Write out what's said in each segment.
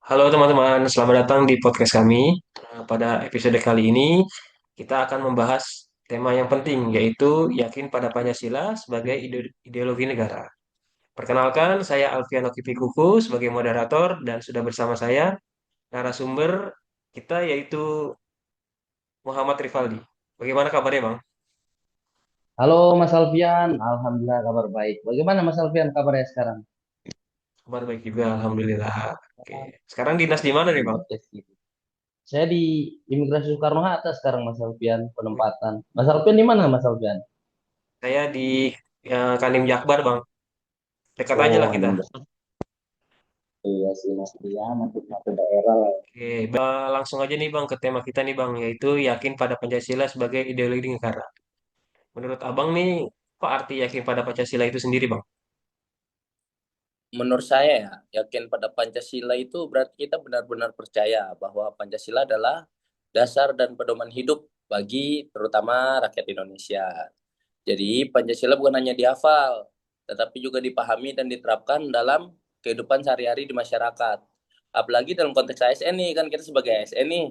Halo teman-teman, selamat datang di podcast kami. Pada episode kali ini, kita akan membahas tema yang penting, yaitu yakin pada Pancasila sebagai ideologi negara. Perkenalkan, saya Alfiano Kipikuku sebagai moderator dan sudah bersama saya narasumber kita yaitu Muhammad Rifaldi. Bagaimana kabarnya, Bang? Halo Mas Alfian, Alhamdulillah kabar baik. Bagaimana Mas Alfian kabarnya sekarang? Kabar baik juga, Alhamdulillah. Oke. Sekarang dinas di mana nih, Bang? Podcast gitu. Saya di Imigrasi Soekarno-Hatta sekarang Mas Alfian, penempatan. Mas Alfian di mana Mas Alfian? Saya di Kanim Jakbar, Bang. Dekat aja lah Oh, kita. iya sih Mas Alfian, nanti satu daerah lah. Oke, langsung aja nih Bang ke tema kita nih Bang, yaitu yakin pada Pancasila sebagai ideologi negara. Menurut Abang nih, apa arti yakin pada Pancasila itu sendiri Bang? Menurut saya ya, yakin pada Pancasila itu berarti kita benar-benar percaya bahwa Pancasila adalah dasar dan pedoman hidup bagi terutama rakyat Indonesia. Jadi Pancasila bukan hanya dihafal, tetapi juga dipahami dan diterapkan dalam kehidupan sehari-hari di masyarakat. Apalagi dalam konteks ASN nih, kan kita sebagai ASN nih,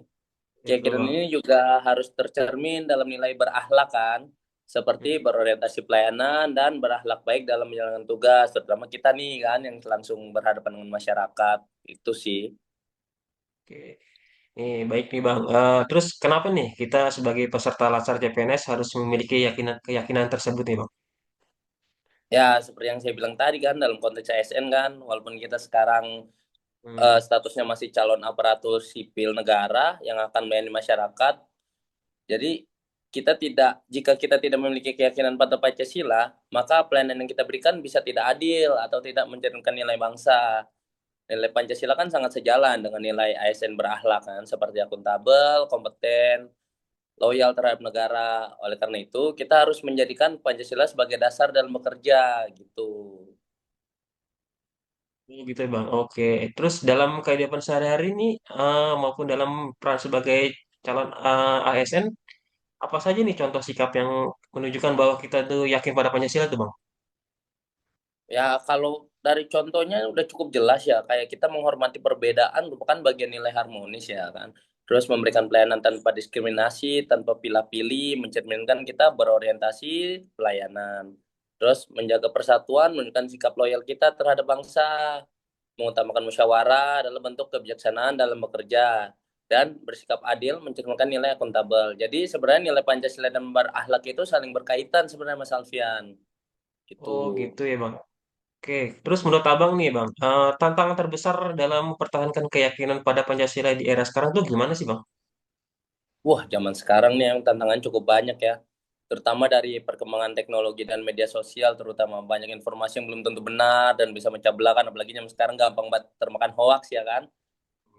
Itu keyakinan Bang. ini juga harus tercermin dalam nilai berakhlak kan, seperti Hmm, berorientasi pelayanan dan berakhlak baik dalam menjalankan tugas, terutama kita nih kan yang langsung berhadapan dengan masyarakat. Itu sih. Oke, nih baik nih Bang. Terus kenapa nih kita sebagai peserta Latsar CPNS harus memiliki keyakinan tersebut nih Bang? Ya, seperti yang saya bilang tadi kan, dalam konteks ASN kan, walaupun kita sekarang Hmm, statusnya masih calon aparatur sipil negara yang akan melayani masyarakat. Jadi jika kita tidak memiliki keyakinan pada Pancasila, maka pelayanan yang kita berikan bisa tidak adil atau tidak mencerminkan nilai bangsa. Nilai Pancasila kan sangat sejalan dengan nilai ASN berakhlak kan, seperti akuntabel, kompeten, loyal terhadap negara. Oleh karena itu, kita harus menjadikan Pancasila sebagai dasar dalam bekerja gitu. oh gitu ya Bang. Oke, terus dalam kehidupan sehari-hari ini maupun dalam peran sebagai calon ASN, apa saja nih contoh sikap yang menunjukkan bahwa kita tuh yakin pada Pancasila tuh Bang? Ya, kalau dari contohnya udah cukup jelas ya, kayak kita menghormati perbedaan merupakan bagian nilai harmonis ya kan. Terus memberikan pelayanan tanpa diskriminasi, tanpa pilih-pilih, mencerminkan kita berorientasi pelayanan. Terus menjaga persatuan, menunjukkan sikap loyal kita terhadap bangsa, mengutamakan musyawarah dalam bentuk kebijaksanaan dalam bekerja, dan bersikap adil, mencerminkan nilai akuntabel. Jadi sebenarnya nilai Pancasila dan berakhlak itu saling berkaitan sebenarnya Mas Alfian. Oh Gitu. gitu ya Bang. Oke, terus menurut Abang nih Bang, tantangan terbesar dalam mempertahankan keyakinan pada Pancasila di era sekarang tuh gimana sih Bang? Wah, zaman sekarang nih yang tantangan cukup banyak ya. Terutama dari perkembangan teknologi dan media sosial, terutama banyak informasi yang belum tentu benar dan bisa mencabelakan, apalagi zaman sekarang gampang banget termakan hoax ya kan.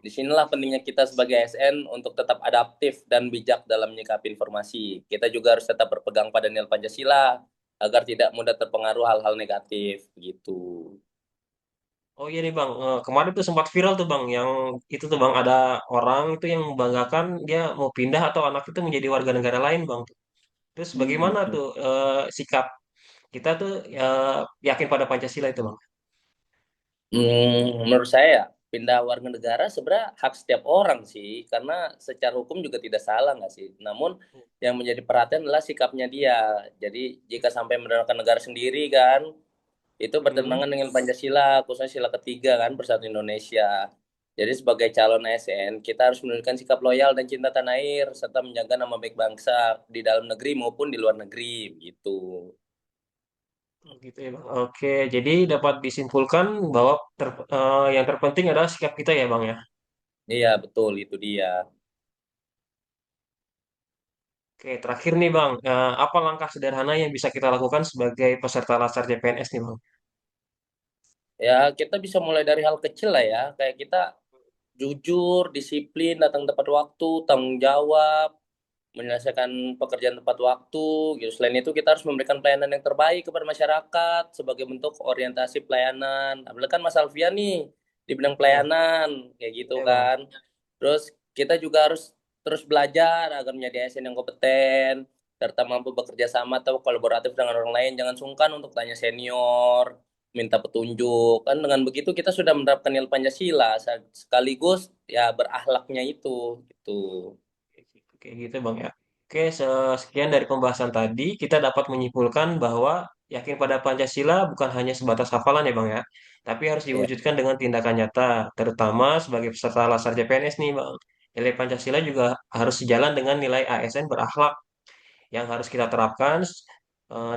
Disinilah pentingnya kita sebagai ASN untuk tetap adaptif dan bijak dalam menyikapi informasi. Kita juga harus tetap berpegang pada nilai Pancasila agar tidak mudah terpengaruh hal-hal negatif gitu. Oh iya nih Bang, kemarin tuh sempat viral tuh Bang, yang itu tuh Bang ada orang itu yang membanggakan dia mau pindah atau anak itu menjadi warga negara lain Bang. Terus bagaimana tuh sikap kita tuh yakin pada Pancasila itu Bang? Menurut saya ya, pindah warga negara sebenarnya hak setiap orang sih, karena secara hukum juga tidak salah nggak sih. Namun yang menjadi perhatian adalah sikapnya dia. Jadi jika sampai meninggalkan negara sendiri kan, itu Hmm. bertentangan dengan Pancasila, khususnya sila ketiga kan, Persatuan Indonesia. Jadi sebagai calon ASN, kita harus menunjukkan sikap loyal dan cinta tanah air, serta menjaga nama baik bangsa di dalam negeri maupun di luar negeri, gitu. Oh, gitu ya Bang. Oke, jadi dapat disimpulkan bahwa yang terpenting adalah sikap kita ya Bang ya. Iya, betul, itu dia. Oke, terakhir nih Bang, apa langkah sederhana yang bisa kita lakukan sebagai peserta Latsar CPNS nih Bang? Ya, kita bisa mulai dari hal kecil lah ya, kayak kita jujur, disiplin, datang tepat waktu, tanggung jawab, menyelesaikan pekerjaan tepat waktu, gitu. Selain itu kita harus memberikan pelayanan yang terbaik kepada masyarakat sebagai bentuk orientasi pelayanan. Apalagi kan Mas Alfian nih di bidang Ya, pelayanan, kayak gitu ya Bang. kan. Terus kita juga harus terus belajar agar menjadi ASN yang kompeten, serta mampu bekerja sama atau kolaboratif dengan orang lain. Jangan sungkan untuk tanya senior. minta petunjuk. Kan dengan begitu kita sudah menerapkan nilai Pancasila sekaligus ya berakhlaknya itu gitu. Kayak gitu Bang ya. Oke, sekian dari pembahasan tadi, kita dapat menyimpulkan bahwa yakin pada Pancasila bukan hanya sebatas hafalan ya Bang ya, tapi harus Ya, diwujudkan dengan tindakan nyata, terutama sebagai peserta Lasar CPNS nih Bang. Nilai Pancasila juga harus sejalan dengan nilai ASN berakhlak yang harus kita terapkan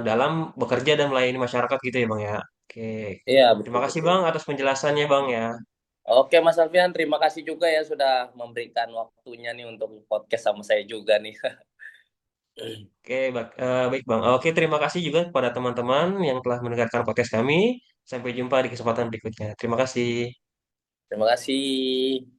dalam bekerja dan melayani masyarakat gitu ya Bang ya. Oke, iya terima betul kasih betul. Bang atas penjelasannya Bang ya. Oke Mas Alfian, terima kasih juga ya sudah memberikan waktunya nih untuk podcast sama saya juga nih. Oke, baik Bang. Oke, terima kasih juga kepada teman-teman yang telah mendengarkan podcast kami. Sampai jumpa di kesempatan berikutnya. Terima kasih. Terima kasih.